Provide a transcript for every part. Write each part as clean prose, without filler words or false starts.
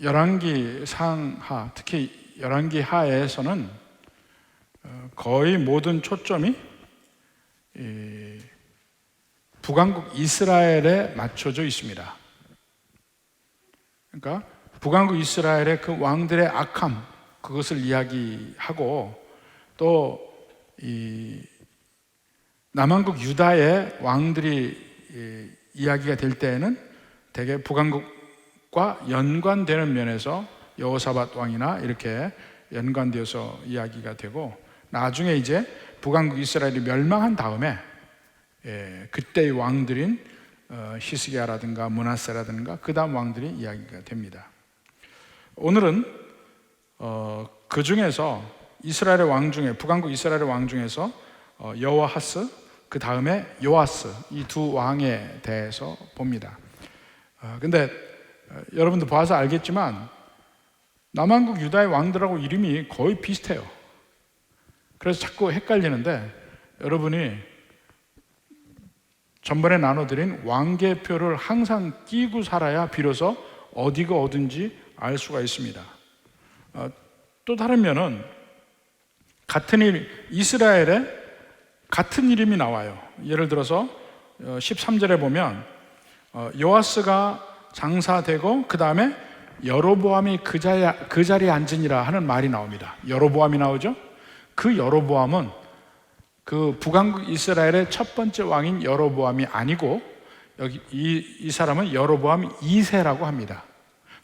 열왕기 상하, 특히 열왕기 하에서는 거의 모든 초점이 북왕국 이스라엘에 맞춰져 있습니다. 그러니까 북왕국 이스라엘의 그 왕들의 악함, 그것을 이야기하고 또 이 남왕국 유다의 왕들이 이야기가 될 때에는 대개 북왕국과 연관되는 면에서 여호사밧 왕이나 이렇게 연관되어서 이야기가 되고, 나중에 이제 북왕국 이스라엘이 멸망한 다음에 그때의 왕들인 히스기야라든가 므낫세라든가 그 다음 왕들이 이야기가 됩니다. 오늘은 그 중에서 이스라엘의 왕 중에, 북왕국 이스라엘의 왕 중에서 여호아하스, 그 다음에 요아스, 이 두 왕에 대해서 봅니다. 근데 여러분들 봐서 알겠지만 남왕국 유다의 왕들하고 이름이 거의 비슷해요. 그래서 자꾸 헷갈리는데, 여러분이 전번에 나눠드린 왕계표를 항상 끼고 살아야 비로소 어디가 어딘지 알 수가 있습니다. 또 다른 면은 같은 이스라엘에 같은 이름이 나와요. 예를 들어서 13절에 보면 요아스가 장사되고 그 다음에 여로보암이 그 자리에 앉으니라 하는 말이 나옵니다. 여로보암이 나오죠. 그 여로보암은 그 북왕국 이스라엘의 첫 번째 왕인 여로보암이 아니고, 여기 이 사람은 여로보암 2세라고 합니다.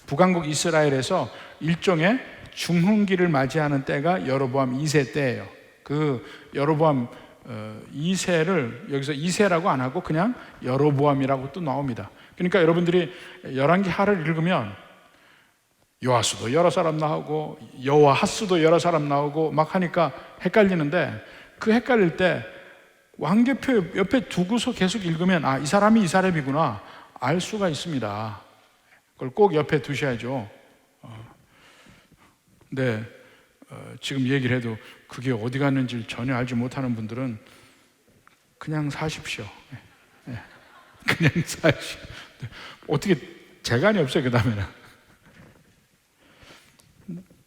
북왕국 이스라엘에서 일종의 중흥기를 맞이하는 때가 여로보암 2세 때예요. 그 여로보암 2세를 여기서 2세라고 안 하고 그냥 여로보암이라고 또 나옵니다. 그러니까 여러분들이 열왕기 하를 읽으면 요아스도 여러 사람 나오고 여호아하스도 여러 사람 나오고 막 하니까 헷갈리는데, 그 헷갈릴 때 왕계표 옆에 두고서 계속 읽으면 이 사람이 이 사람이구나 알 수가 있습니다. 그걸 꼭 옆에 두셔야죠. 근데 지금 얘기를 해도 그게 어디 갔는지 전혀 알지 못하는 분들은 그냥 사십시오. 그냥 사십시오. 어떻게 재간이 없어요, 그 다음에는.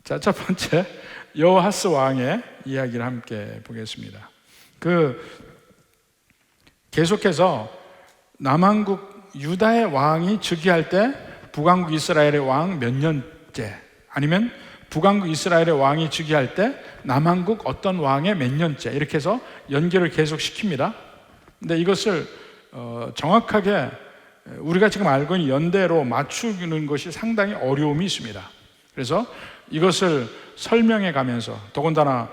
자, 첫 번째 여호아스 왕의 이야기를 함께 보겠습니다. 계속해서 남왕국 유다의 왕이 즉위할 때 북왕국 이스라엘의 왕 몇 년째, 아니면 북왕국 이스라엘의 왕이 즉위할 때 남왕국 어떤 왕의 몇 년째, 이렇게 해서 연결을 계속 시킵니다. 근데 이것을 정확하게 우리가 지금 알고 있는 연대로 맞추는 것이 상당히 어려움이 있습니다. 그래서 이것을 설명해 가면서, 더군다나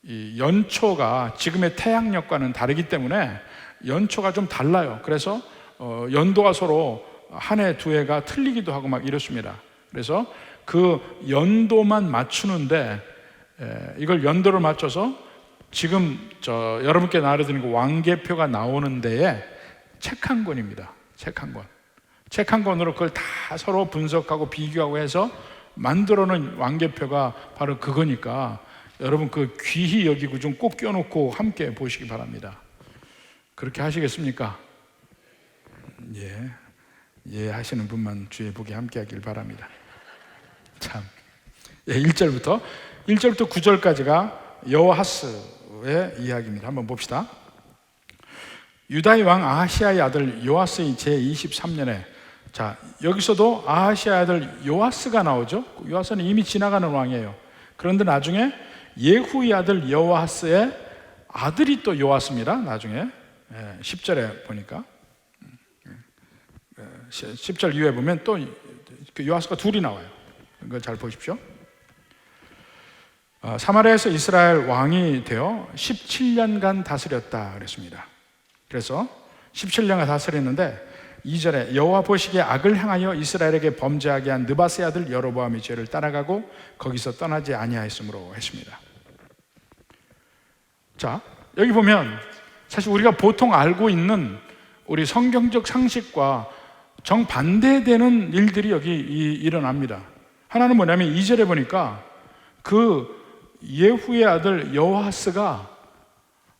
이 연초가 지금의 태양력과는 다르기 때문에 연초가 좀 달라요. 그래서 연도가 서로 한 해, 두 해가 틀리기도 하고 막 이렇습니다. 그래서 그 연도만 맞추는데, 이걸 연도를 맞춰서 지금 여러분께 나눠드린 왕계표가 나오는 데에 책 한 권입니다. 책 한 권. 책 한 권으로 그걸 다 서로 분석하고 비교하고 해서 만들어놓은 왕계표가 바로 그거니까 여러분 그 귀히 여기고 좀 꼭 껴놓고 함께 보시기 바랍니다. 그렇게 하시겠습니까? 예 하시는 분만 주의 복에 함께 하길 바랍니다. 참, 1절부터 9절까지가 여호아스의 이야기입니다. 한번 봅시다. 유다의 왕 아하시아의 아들 요아스의 제23년에, 자, 여기서도 아하시아의 아들 요아스가 나오죠. 요아스는 이미 지나가는 왕이에요. 그런데 나중에 예후의 아들 여호아스의 아들이 또 요아스입니다. 나중에 10절에 보니까 10절 이후에 보면 또 그 요아스가 둘이 나와요. 이걸 잘 보십시오. 사마리아에서 이스라엘 왕이 되어 17년간 다스렸다 그랬습니다. 그래서 17년간 다스렸는데 2절에 여호와 보시기에 악을 행하여 이스라엘에게 범죄하게 한 느바스의 아들 여로보암의 죄를 따라가고 거기서 떠나지 아니하였으므로 했습니다. 자, 여기 보면 사실 우리가 보통 알고 있는 우리 성경적 상식과 정반대되는 일들이 여기 일어납니다. 하나는 뭐냐면 2절에 보니까 그 예후의 아들 여호아스가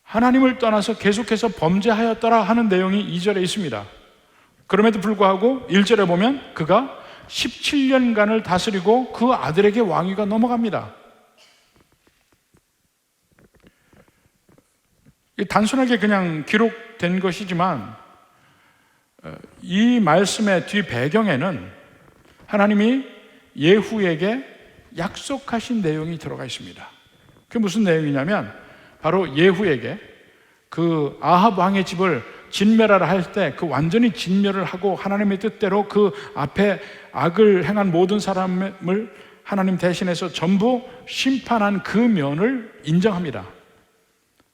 하나님을 떠나서 계속해서 범죄하였더라 하는 내용이 2절에 있습니다. 그럼에도 불구하고 1절에 보면 그가 17년간을 다스리고 그 아들에게 왕위가 넘어갑니다. 단순하게 그냥 기록된 것이지만 이 말씀의 뒤 배경에는 하나님이 예후에게 약속하신 내용이 들어가 있습니다. 그게 무슨 내용이냐면 바로 예후에게 그 아합 왕의 집을 진멸하라 할 때 그 완전히 진멸을 하고 하나님의 뜻대로 그 앞에 악을 행한 모든 사람을 하나님 대신해서 전부 심판한 그 면을 인정합니다.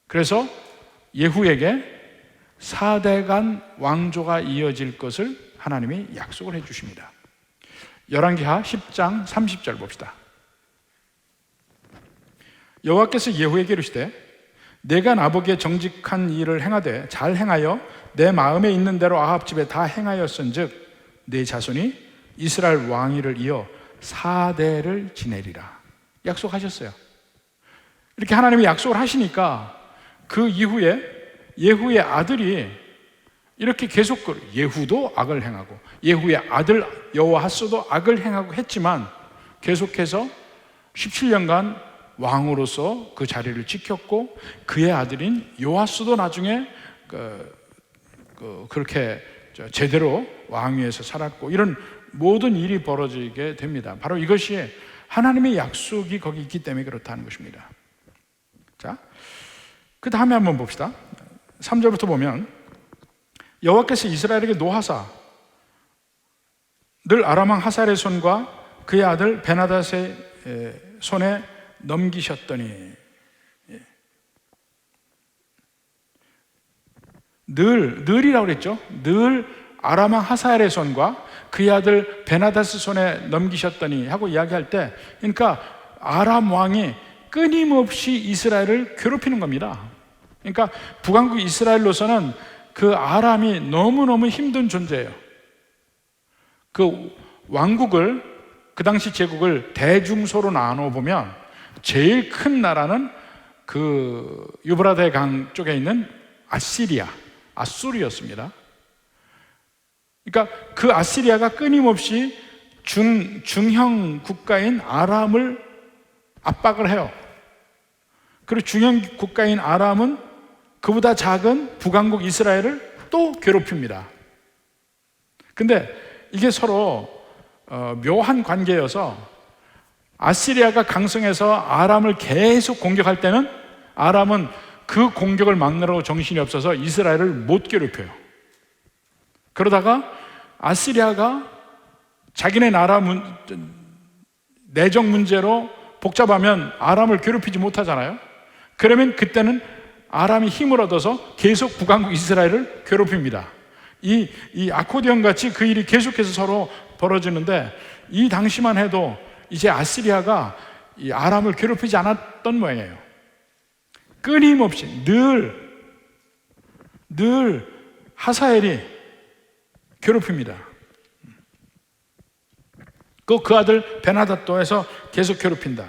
그래서 예후에게 4대간 왕조가 이어질 것을 하나님이 약속을 해 주십니다. 열왕기하 10장 30절 봅시다. 여호와께서 예후에게 이르시되 내가 나보기에 정직한 일을 행하되 잘 행하여 내 마음에 있는 대로 아합 집에 다 행하였은즉 내 자손이 이스라엘 왕위를 이어 4대를 지내리라 약속하셨어요. 이렇게 하나님이 약속을 하시니까 그 이후에 예후의 아들이 이렇게 계속 예후도 악을 행하고 예후의 아들 여호아하스도 악을 행하고 했지만 계속해서 17년간 왕으로서 그 자리를 지켰고 그의 아들인 요아스도 나중에 그렇게 제대로 왕위에서 살았고 이런 모든 일이 벌어지게 됩니다. 바로 이것이 하나님의 약속이 거기 있기 때문에 그렇다는 것입니다. 자, 그 다음에 한번 봅시다. 3절부터 보면 여호와께서 이스라엘에게 노하사 늘 아람 왕 하살의 손과 그의 아들 베나닷의 손에 넘기셨더니 늘이라고 그랬죠. 늘 아람 왕 하살의 손과 그의 아들 베나닷의 손에 넘기셨더니 하고 이야기할 때 그러니까 아람 왕이 끊임없이 이스라엘을 괴롭히는 겁니다. 그러니까 북왕국 이스라엘로서는 그 아람이 너무너무 힘든 존재예요. 그 왕국을 그 당시 제국을 대중소로 나눠 보면 제일 큰 나라는 그 유브라데 강 쪽에 있는 아수리였습니다. 그러니까 그 아시리아가 끊임없이 중형 국가인 아람을 압박을 해요. 그리고 중형 국가인 아람은 그보다 작은 북왕국 이스라엘을 또 괴롭힙니다. 근데 이게 서로 묘한 관계여서 아시리아가 강성해서 아람을 계속 공격할 때는 아람은 그 공격을 막느라고 정신이 없어서 이스라엘을 못 괴롭혀요. 그러다가 아시리아가 자기네 나라 내정 문제로 복잡하면 아람을 괴롭히지 못하잖아요. 그러면 그때는 아람이 힘을 얻어서 계속 북왕국 이스라엘을 괴롭힙니다. 이 아코디언 같이 그 일이 계속해서 서로 벌어지는데 이 당시만 해도 이제 아시리아가 이 아람을 괴롭히지 않았던 모양이에요. 끊임없이 늘 하사엘이 괴롭힙니다. 그 아들 베나닷도 해서 계속 괴롭힌다.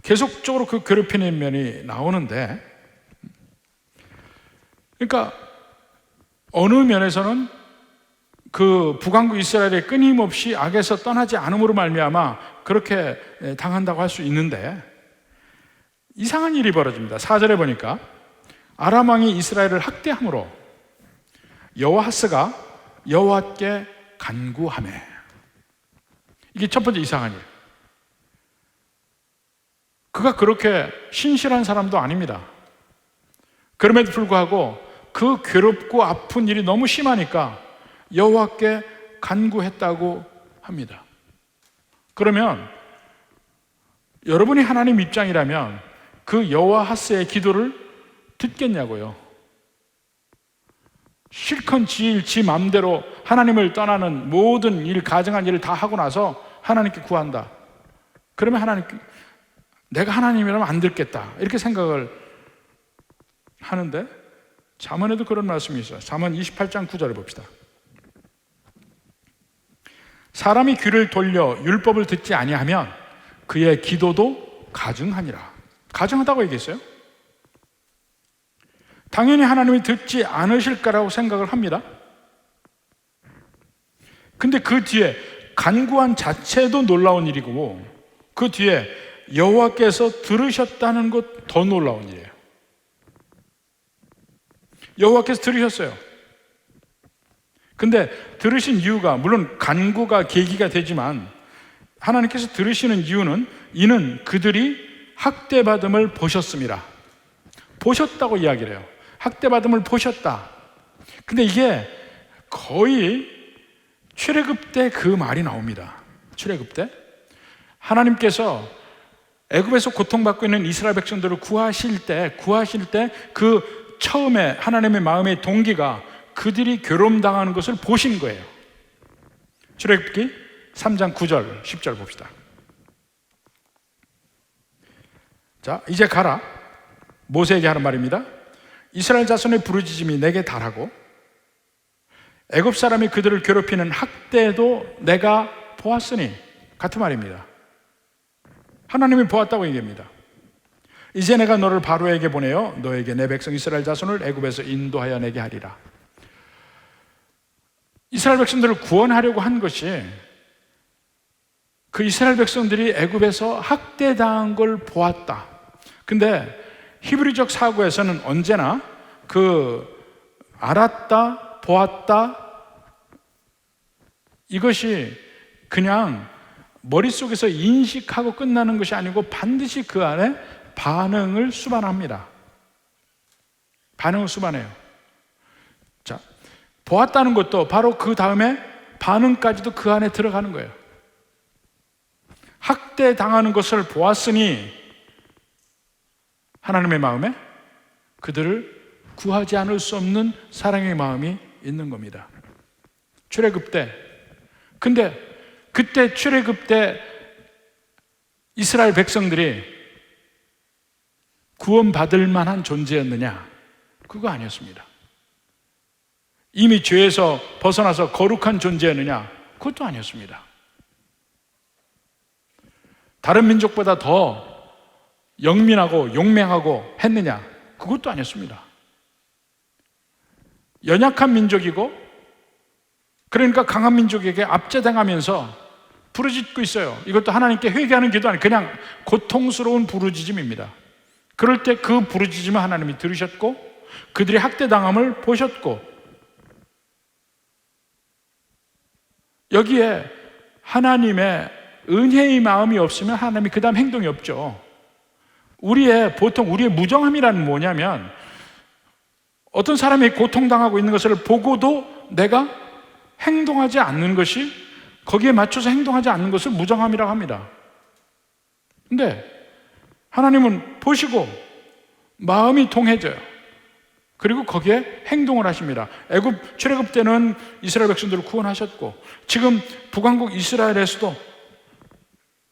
계속적으로 그 괴롭히는 면이 나오는데, 그러니까 어느 면에서는 그 북왕국 이스라엘이 끊임없이 악에서 떠나지 않음으로 말미암아 그렇게 당한다고 할 수 있는데 이상한 일이 벌어집니다. 4절에 보니까 아람 왕이 이스라엘을 학대함으로 여호아하스가 여호와께 간구하매. 이게 첫 번째 이상한 일. 그가 그렇게 신실한 사람도 아닙니다. 그럼에도 불구하고 그 괴롭고 아픈 일이 너무 심하니까 여호와께 간구했다고 합니다. 그러면 여러분이 하나님 입장이라면 그 여호아하스의 기도를 듣겠냐고요. 실컷 지 마음대로 하나님을 떠나는 모든 일, 가정한 일을 다 하고 나서 하나님께 구한다. 그러면 하나님께 내가 하나님이라면 안 듣겠다 이렇게 생각을 하는데 잠언에도 그런 말씀이 있어요. 잠언 28장 9절을 봅시다. 사람이 귀를 돌려 율법을 듣지 아니하면 그의 기도도 가증하니라. 가증하다고 얘기했어요. 당연히 하나님이 듣지 않으실 거라고 생각을 합니다. 근데 그 뒤에 간구한 자체도 놀라운 일이고 그 뒤에 여호와께서 들으셨다는 것 더 놀라운 일이에요. 여호와께서 들으셨어요. 근데 들으신 이유가, 물론 간구가 계기가 되지만 하나님께서 들으시는 이유는 이는 그들이 학대받음을 보셨습니다. 보셨다고 이야기를 해요. 학대받음을 보셨다. 근데 이게 거의 출애굽 때 그 말이 나옵니다. 출애굽 때 하나님께서 애굽에서 고통받고 있는 이스라엘 백성들을 구하실 때 그 처음에 하나님의 마음의 동기가 그들이 괴로움당하는 것을 보신 거예요. 출애굽기 3장 9절 10절 봅시다. 자, 이제 가라. 모세에게 하는 말입니다. 이스라엘 자손의 부르짖음이 내게 달하고 애굽 사람이 그들을 괴롭히는 학대도 내가 보았으니, 같은 말입니다. 하나님이 보았다고 얘기합니다. 이제 내가 너를 바로에게 보내어 너에게 내 백성 이스라엘 자손을 애굽에서 인도하여 내게 하리라. 이스라엘 백성들을 구원하려고 한 것이 그 이스라엘 백성들이 애굽에서 학대당한 걸 보았다. 근데 히브리적 사고에서는 언제나 그 알았다, 보았다, 이것이 그냥 머릿속에서 인식하고 끝나는 것이 아니고 반드시 그 안에 반응을 수반합니다. 반응을 수반해요. 자, 보았다는 것도 바로 그 다음에 반응까지도 그 안에 들어가는 거예요. 학대 당하는 것을 보았으니 하나님의 마음에 그들을 구하지 않을 수 없는 사랑의 마음이 있는 겁니다. 출애굽 때. 근데 그때 출애굽 때 이스라엘 백성들이 구원받을 만한 존재였느냐? 그거 아니었습니다. 이미 죄에서 벗어나서 거룩한 존재였느냐? 그것도 아니었습니다. 다른 민족보다 더 영민하고 용맹하고 했느냐? 그것도 아니었습니다. 연약한 민족이고, 그러니까 강한 민족에게 압제당하면서 부르짖고 있어요. 이것도 하나님께 회개하는 기도 아니에요. 그냥 고통스러운 부르짖음입니다. 그럴 때 그 부르짖음을 하나님이 들으셨고 그들이 학대당함을 보셨고, 여기에 하나님의 은혜의 마음이 없으면 하나님이 그 다음 행동이 없죠. 보통 우리의 무정함이라는 뭐냐면, 어떤 사람이 고통당하고 있는 것을 보고도 내가 행동하지 않는 것이, 거기에 맞춰서 행동하지 않는 것을 무정함이라고 합니다. 근데 하나님은 보시고 마음이 통해져요. 그리고 거기에 행동을 하십니다. 애굽 출애굽 때는 이스라엘 백성들을 구원하셨고, 지금 북왕국 이스라엘에서도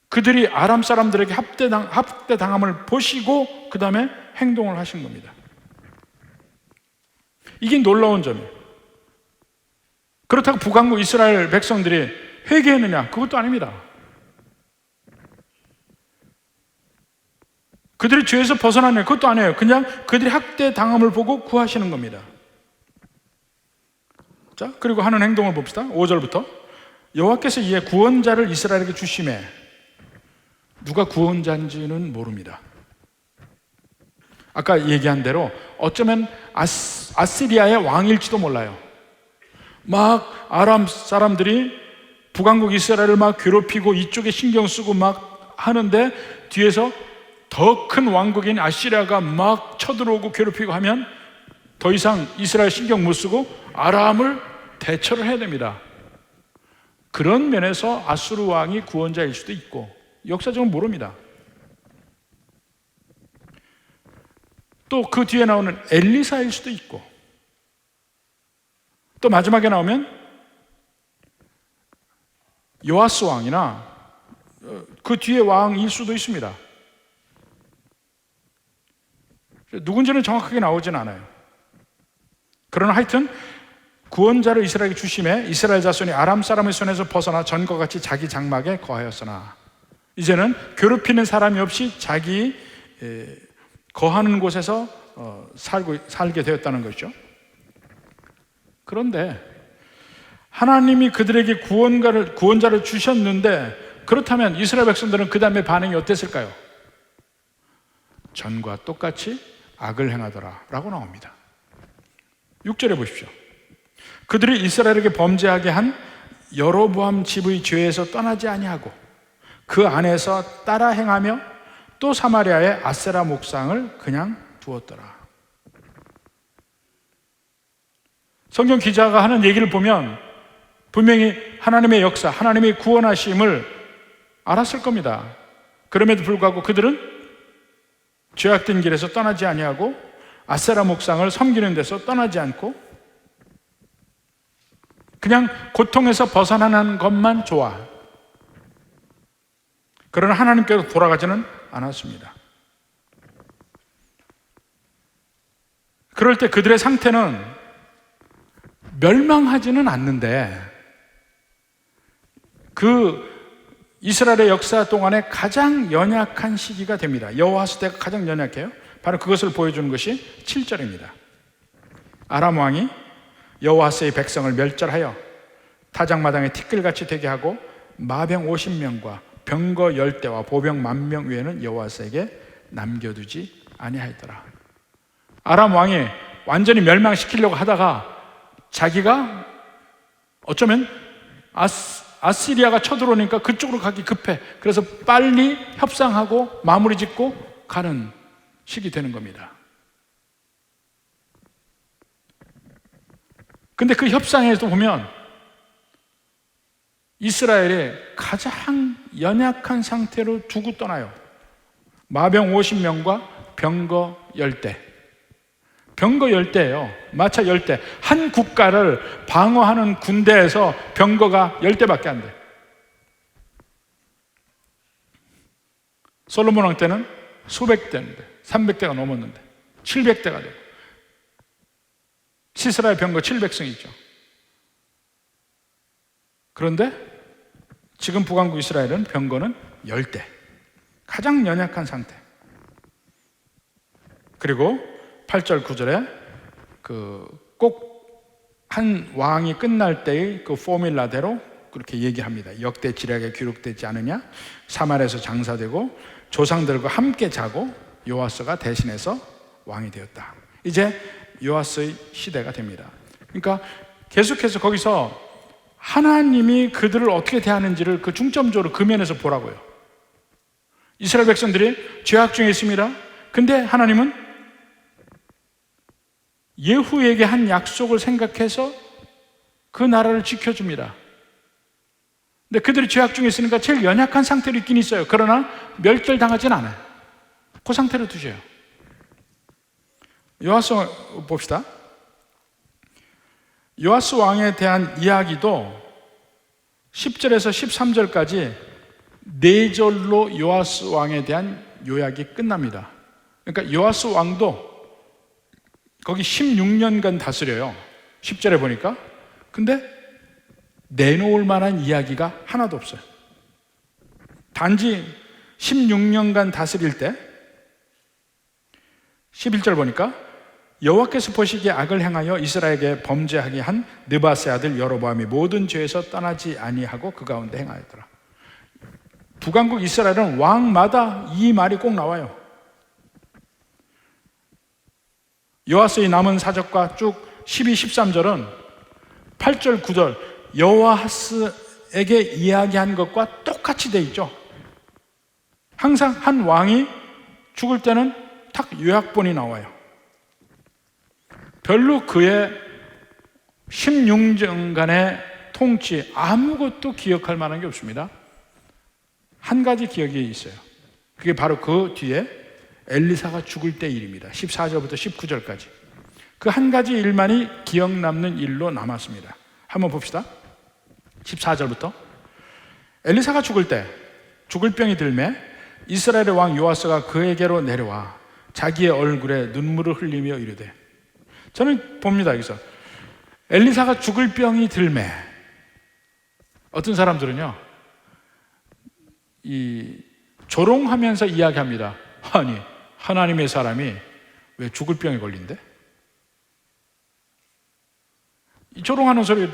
그들이 아람 사람들에게 학대당함을 보시고 그 다음에 행동을 하신 겁니다. 이게 놀라운 점이에요. 그렇다고 북왕국 이스라엘 백성들이 회개했느냐? 그것도 아닙니다. 그들이 죄에서 벗어나느냐? 그것도 아니에요. 그냥 그들이 학대당함을 보고 구하시는 겁니다. 자, 그리고 하는 행동을 봅시다. 5절부터. 여호와께서 이에 구원자를 이스라엘에게 주시매, 누가 구원자인지는 모릅니다. 아까 얘기한 대로 어쩌면 아시리아의 왕일지도 몰라요. 막 아람 사람들이 북왕국 이스라엘을 막 괴롭히고 이쪽에 신경 쓰고 막 하는데, 뒤에서 더 큰 왕국인 아시리아가 막 쳐들어오고 괴롭히고 하면 더 이상 이스라엘 신경 못 쓰고 아람을 대처를 해야 됩니다. 그런 면에서 아수르 왕이 구원자일 수도 있고, 역사적으로 모릅니다. 또 그 뒤에 나오는 엘리사일 수도 있고, 또 마지막에 나오면 요아스 왕이나 그 뒤에 왕일 수도 있습니다. 누군지는 정확하게 나오진 않아요. 그러나 하여튼 구원자를 이스라엘에게 주심에 이스라엘 자손이 아람 사람의 손에서 벗어나 전과 같이 자기 장막에 거하였으나, 이제는 괴롭히는 사람이 없이 자기 거하는 곳에서 살게 되었다는 것이죠. 그런데 하나님이 그들에게 구원자를 주셨는데, 그렇다면 이스라엘 백성들은 그 다음에 반응이 어땠을까요? 전과 똑같이 악을 행하더라 라고 나옵니다. 6절에 보십시오. 그들이 이스라엘에게 범죄하게 한 여로보암 집의 죄에서 떠나지 아니하고 그 안에서 따라 행하며 또 사마리아의 아세라 목상을 그냥 두었더라. 성경 기자가 하는 얘기를 보면 분명히 하나님의 역사, 하나님의 구원하심을 알았을 겁니다. 그럼에도 불구하고 그들은 죄악된 길에서 떠나지 아니하고 아세라 목상을 섬기는 데서 떠나지 않고 그냥 고통에서 벗어나는 것만 좋아. 그러나 하나님께로 돌아가지는 않았습니다. 그럴 때 그들의 상태는 멸망하지는 않는데 그 이스라엘의 역사 동안에 가장 연약한 시기가 됩니다. 여호와스 때가 가장 연약해요. 바로 그것을 보여주는 것이 7절입니다. 아람 왕이 여호와스의 백성을 멸절하여 타작마당에 티끌같이 되게 하고 마병 50명과 병거 10대와 보병 10,000명 외에는 여호와스에게 남겨두지 아니하였더라. 아람 왕이 완전히 멸망시키려고 하다가 자기가 어쩌면 아시리아가 쳐들어오니까 그쪽으로 가기 급해. 그래서 빨리 협상하고 마무리 짓고 가는 시기 되는 겁니다. 근데 그 협상에서 보면 이스라엘의 가장 연약한 상태로 두고 떠나요. 마병 50명과 병거 10대. 병거 10대예요. 마차 10대. 한 국가를 방어하는 군대에서 병거가 10대밖에 안 돼. 솔로몬 왕 때는 수백 대인데 300대가 넘었는데 700대가 되고 시스라의 병거 700승 있죠. 그런데 지금 북왕국 이스라엘은 병거는 10대. 가장 연약한 상태. 그리고 8절 9절에 꼭 한 왕이 끝날 때의 그 포뮬라대로 그렇게 얘기합니다. 역대 지략에 기록되지 않으냐? 사마리아에서 장사되고 조상들과 함께 자고 요아스가 대신해서 왕이 되었다. 이제 요아스의 시대가 됩니다. 그러니까 계속해서 거기서 하나님이 그들을 어떻게 대하는지를 그 중점적으로 그 면에서 보라고요. 이스라엘 백성들이 죄악 중에 있습니다. 근데 하나님은 예후에게 한 약속을 생각해서 그 나라를 지켜줍니다. 근데 그들이 죄악 중에 있으니까 제일 연약한 상태로 있긴 있어요. 그러나 멸절당하진 않아요. 그 상태로 두셔요. 요아스 봅시다. 요아스 왕에 대한 이야기도 10절에서 13절까지 4절로 요아스 왕에 대한 요약이 끝납니다. 그러니까 요아스 왕도 거기 16년간 다스려요. 10절에 보니까. 근데 내놓을 만한 이야기가 하나도 없어요. 단지 16년간 다스릴 때 11절 보니까 여호와께서 보시기에 악을 행하여 이스라엘에게 범죄하게 한 느바스의 아들 여로보암이 모든 죄에서 떠나지 아니하고 그 가운데 행하였더라. 북왕국 이스라엘은 왕마다 이 말이 꼭 나와요. 요아스의 남은 사적과 쭉 12, 13절은 8절, 9절 여호와스에게 이야기한 것과 똑같이 돼 있죠. 항상 한 왕이 죽을 때는 딱 요약본이 나와요. 별로 그의 16년간의 통치 아무것도 기억할 만한 게 없습니다. 한 가지 기억이 있어요. 그게 바로 그 뒤에 엘리사가 죽을 때 일입니다. 14절부터 19절까지. 그 한 가지 일만이 기억 남는 일로 남았습니다. 한번 봅시다. 14절부터 엘리사가 죽을 때 죽을 병이 들매 이스라엘의 왕 요아스가 그에게로 내려와 자기의 얼굴에 눈물을 흘리며 이르되. 저는 봅니다. 여기서 엘리사가 죽을 병이 들매. 어떤 사람들은요 이 조롱하면서 이야기합니다. 아니 하나님의 사람이 왜 죽을 병에 걸린대? 이 조롱하는 소리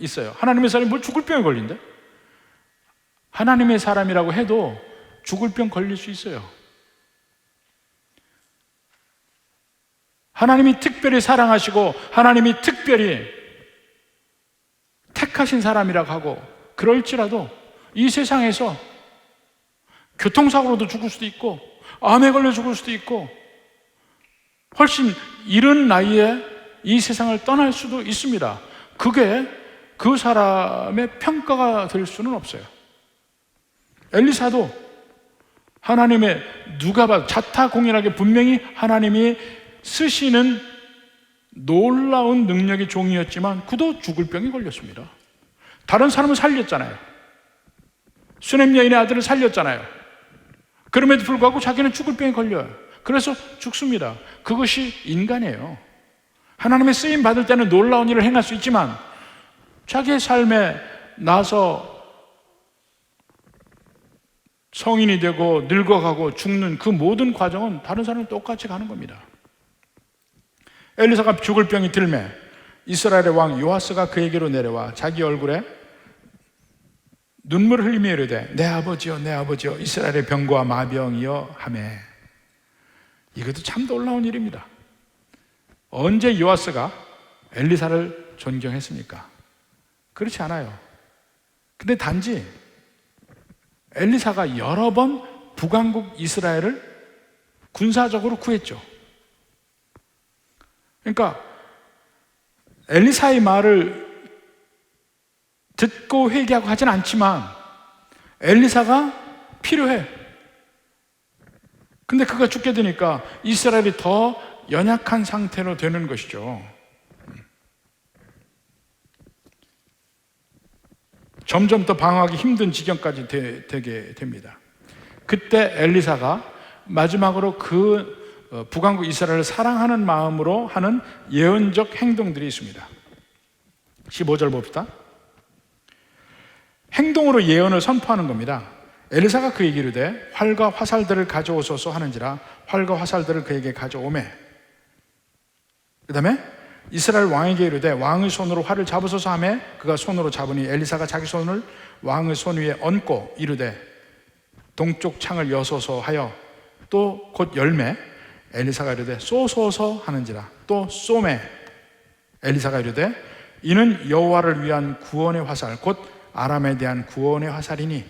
있어요. 하나님의 사람이 뭘 죽을 병에 걸린대? 하나님의 사람이라고 해도 죽을 병 걸릴 수 있어요. 하나님이 특별히 사랑하시고 하나님이 특별히 택하신 사람이라고 하고 그럴지라도 이 세상에서 교통사고로도 죽을 수도 있고 암에 걸려 죽을 수도 있고 훨씬 이른 나이에 이 세상을 떠날 수도 있습니다. 그게 그 사람의 평가가 될 수는 없어요. 엘리사도 하나님의 누가 봐도 자타공인하게 분명히 하나님이 쓰시는 놀라운 능력의 종이었지만 그도 죽을 병에 걸렸습니다. 다른 사람은 살렸잖아요. 수넴 여인의 아들을 살렸잖아요. 그럼에도 불구하고 자기는 죽을 병에 걸려요. 그래서 죽습니다. 그것이 인간이에요. 하나님의 쓰임 받을 때는 놀라운 일을 행할 수 있지만 자기의 삶에 나서 성인이 되고 늙어가고 죽는 그 모든 과정은 다른 사람은 똑같이 가는 겁니다. 엘리사가 죽을 병이 들매 이스라엘의 왕 요아스가 그에게로 내려와 자기 얼굴에 눈물을 흘리며 이르되 내 아버지여 내 아버지여 이스라엘의 병과 마병이여 하매. 이것도 참 놀라운 일입니다. 언제 요아스가 엘리사를 존경했습니까? 그렇지 않아요. 근데 단지 엘리사가 여러 번 북왕국 이스라엘을 군사적으로 구했죠. 그러니까 엘리사의 말을 듣고 회개하고 하진 않지만 엘리사가 필요해. 근데 그가 죽게 되니까 이스라엘이 더 연약한 상태로 되는 것이죠. 점점 더 방어하기 힘든 지경까지 되게 됩니다. 그때 엘리사가 마지막으로 그 북왕국 이스라엘을 사랑하는 마음으로 하는 예언적 행동들이 있습니다. 15절 봅시다. 행동으로 예언을 선포하는 겁니다. 엘리사가 그에게 이르되 활과 화살들을 가져오소서 하는지라 활과 화살들을 그에게 가져오매. 그 다음에 이스라엘 왕에게 이르되 왕의 손으로 활을 잡으소서 하매 그가 손으로 잡으니 엘리사가 자기 손을 왕의 손 위에 얹고 이르되 동쪽 창을 여소서 하여 또 곧 열매. 엘리사가 이르되 쏘소서 하는지라 또 쏘매. 엘리사가 이르되 이는 여호와를 위한 구원의 화살 곧 아람에 대한 구원의 화살이니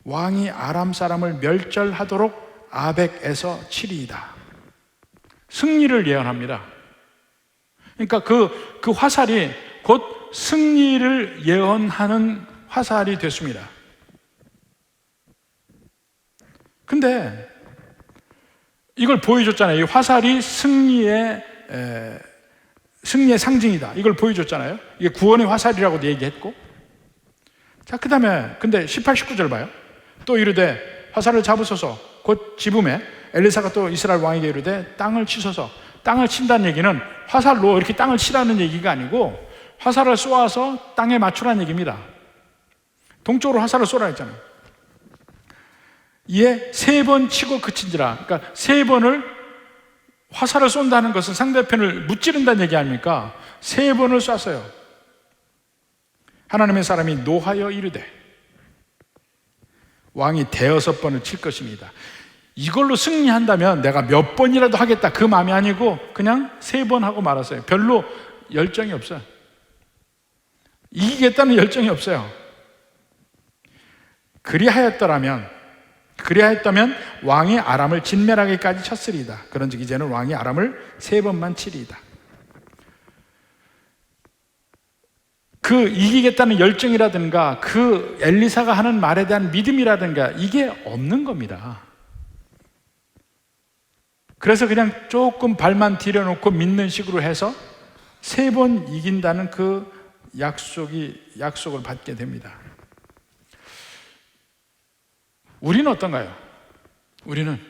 왕이 아람 사람을 멸절하도록 아벡에서 치리이다. 승리를 예언합니다. 그러니까 그 화살이 곧 승리를 예언하는 화살이 됐습니다. 근데 이걸 보여줬잖아요. 이 화살이 승리의 상징이다. 이걸 보여줬잖아요. 이게 구원의 화살이라고도 얘기했고. 자, 그 다음에 근데 18, 19절 봐요. 또 이르되 화살을 잡으소서 곧 집음에 엘리사가 또 이스라엘 왕에게 이르되 땅을 치소서. 땅을 친다는 얘기는 화살로 이렇게 땅을 치라는 얘기가 아니고 화살을 쏘아서 땅에 맞추라는 얘기입니다. 동쪽으로 화살을 쏘라 했잖아요. 이에 3번 치고 그친지라. 그러니까 3번을 화살을 쏜다는 것은 상대편을 무찌른다는 얘기 아닙니까? 3번을 쐈어요. 하나님의 사람이 노하여 이르되 왕이 5번을 칠 것입니다. 이걸로 승리한다면 내가 몇 번이라도 하겠다 그 마음이 아니고 그냥 3번 하고 말았어요. 별로 열정이 없어요. 이기겠다는 열정이 없어요. 그리하였다면 왕이 아람을 진멸하기까지 쳤으리이다. 그런즉 이제는 왕이 아람을 3번만 치리이다. 그 이기겠다는 열정이라든가 그 엘리사가 하는 말에 대한 믿음이라든가 이게 없는 겁니다. 그래서 그냥 조금 발만 디뎌놓고 믿는 식으로 해서 3번 이긴다는 그 약속을 받게 됩니다. 우리는 어떤가요? 우리는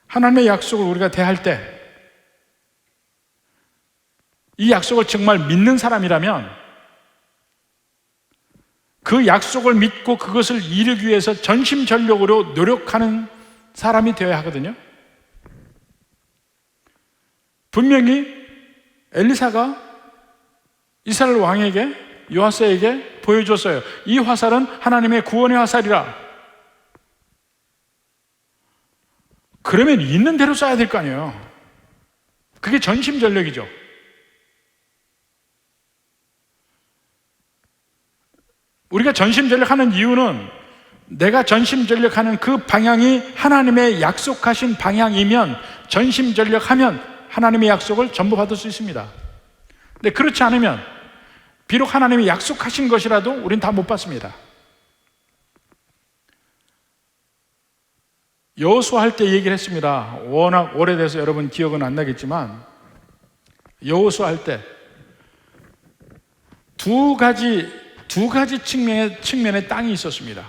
하나님의 약속을 우리가 대할 때 이 약속을 정말 믿는 사람이라면 그 약속을 믿고 그것을 이루기 위해서 전심전력으로 노력하는 사람이 되어야 하거든요. 분명히 엘리사가 이스라엘 왕에게, 요아스에게 보여줬어요. 이 화살은 하나님의 구원의 화살이라. 그러면 있는 대로 쏴야 될 거 아니에요. 그게 전심전력이죠. 우리가 전심전력하는 이유는 내가 전심전력하는 그 방향이 하나님의 약속하신 방향이면 전심전력하면 하나님의 약속을 전부 받을 수 있습니다. 근데 그렇지 않으면 비록 하나님이 약속하신 것이라도 우린 다 못 받습니다. 여호수아 할 때 얘기를 했습니다. 워낙 오래돼서 여러분 기억은 안 나겠지만 여호수아 할 때 두 가지 측면의 땅이 있었습니다.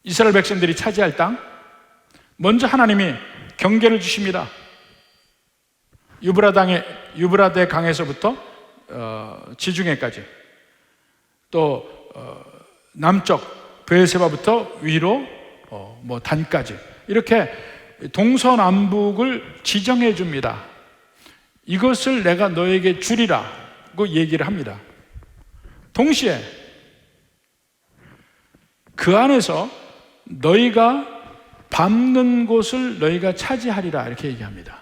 이스라엘 백성들이 차지할 땅. 먼저 하나님이 경계를 주십니다. 유브라데 강에서부터 지중해까지, 또 남쪽 브에세바부터 위로 단까지, 이렇게 동서남북을 지정해 줍니다. 이것을 내가 너에게 주리라고 얘기를 합니다. 동시에 그 안에서 너희가 밟는 곳을 너희가 차지하리라, 이렇게 얘기합니다.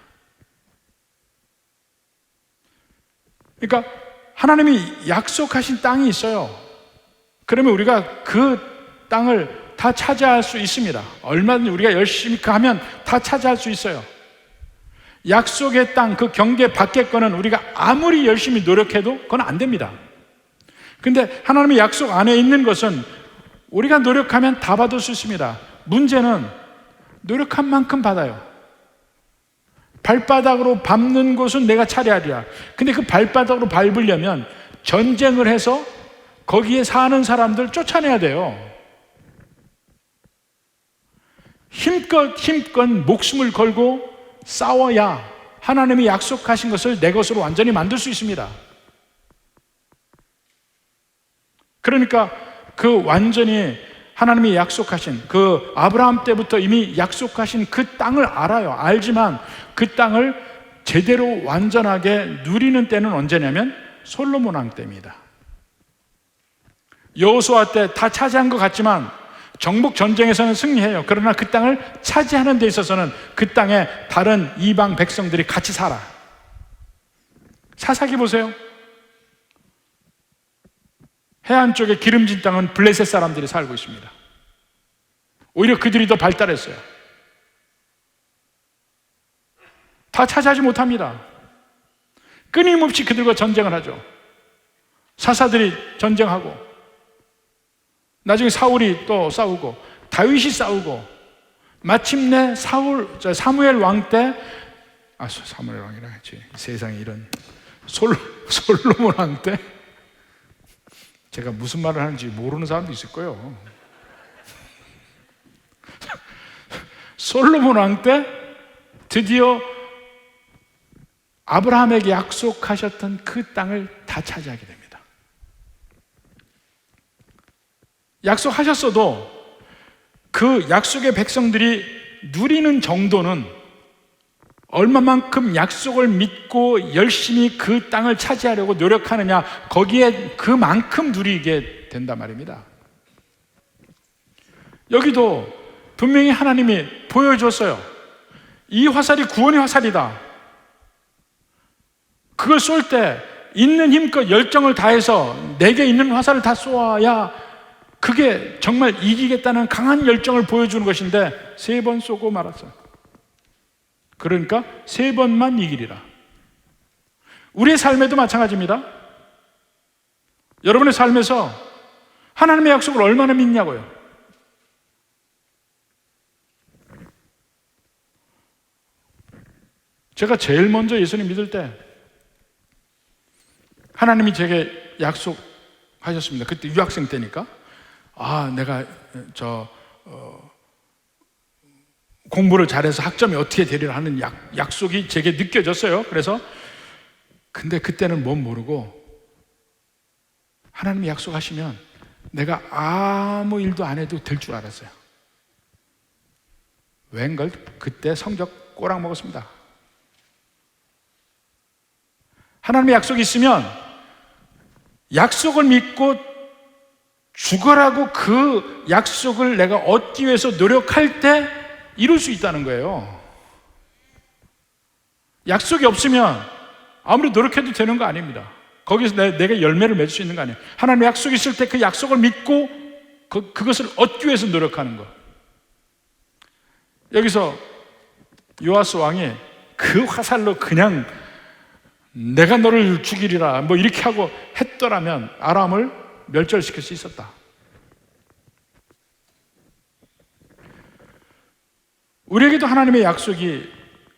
그러니까 하나님이 약속하신 땅이 있어요. 그러면 우리가 그 땅을 다 차지할 수 있습니다. 얼마든지 우리가 열심히 하면 다 차지할 수 있어요. 약속의 땅, 그 경계 밖의 거는 우리가 아무리 열심히 노력해도 그건 안 됩니다. 근데 하나님의 약속 안에 있는 것은 우리가 노력하면 다 받을 수 있습니다. 문제는 노력한 만큼 받아요. 발바닥으로 밟는 곳은 내가 차지하리라. 근데 그 발바닥으로 밟으려면 전쟁을 해서 거기에 사는 사람들 쫓아내야 돼요. 힘껏 목숨을 걸고 싸워야 하나님이 약속하신 것을 내 것으로 완전히 만들 수 있습니다. 그러니까 그 완전히 하나님이 약속하신, 그 아브라함 때부터 이미 약속하신 그 땅을 알아요. 알지만 그 땅을 제대로 완전하게 누리는 때는 언제냐면 솔로몬 왕 때입니다. 여호수아 때 다 차지한 것 같지만 정복 전쟁에서는 승리해요. 그러나 그 땅을 차지하는 데 있어서는 그 땅에 다른 이방 백성들이 같이 살아. 사사기 보세요. 해안 쪽에 기름진 땅은 블레셋 사람들이 살고 있습니다. 오히려 그들이 더 발달했어요. 다 차지하지 못합니다. 끊임없이 그들과 전쟁을 하죠. 사사들이 전쟁하고, 나중에 사울이 또 싸우고, 다윗이 싸우고, 마침내 사무엘 왕 때, 사무엘 왕이라 했지. 세상에 이런 솔로몬 왕 때, 제가 무슨 말을 하는지 모르는 사람도 있을 거예요. 솔로몬 왕 때 드디어 아브라함에게 약속하셨던 그 땅을 다 차지하게 됩니다. 약속하셨어도 그 약속의 백성들이 누리는 정도는 얼마만큼 약속을 믿고 열심히 그 땅을 차지하려고 노력하느냐, 거기에 그만큼 누리게 된단 말입니다. 여기도 분명히 하나님이 보여줬어요. 이 화살이 구원의 화살이다. 그걸 쏠 때 있는 힘껏 열정을 다해서 내게 있는 화살을 다 쏘아야 그게 정말 이기겠다는 강한 열정을 보여주는 것인데 3번 쏘고 말았어요. 그러니까 3번만 이기리라. 우리의 삶에도 마찬가지입니다. 여러분의 삶에서 하나님의 약속을 얼마나 믿냐고요. 제가 제일 먼저 예수님 믿을 때 하나님이 제게 약속하셨습니다. 그때 유학생 때니까 내가 공부를 잘해서 학점이 어떻게 되리라 하는 약속이 제게 느껴졌어요. 그래서 근데 그때는 뭔 모르고 하나님이 약속하시면 내가 아무 일도 안 해도 될 줄 알았어요. 웬걸 그때 성적 꼬락 먹었습니다. 하나님의 약속이 있으면 약속을 믿고 죽어라고 그 약속을 내가 얻기 위해서 노력할 때 이룰 수 있다는 거예요. 약속이 없으면 아무리 노력해도 되는 거 아닙니다. 거기서 내가 열매를 맺을 수 있는 거 아니에요. 하나님의 약속이 있을 때 그 약속을 믿고 그것을 얻기 위해서 노력하는 거. 여기서 요아스 왕이 그 화살로 그냥 내가 너를 죽이리라 뭐 이렇게 하고 했더라면 아람을 멸절시킬 수 있었다. 우리에게도 하나님의 약속이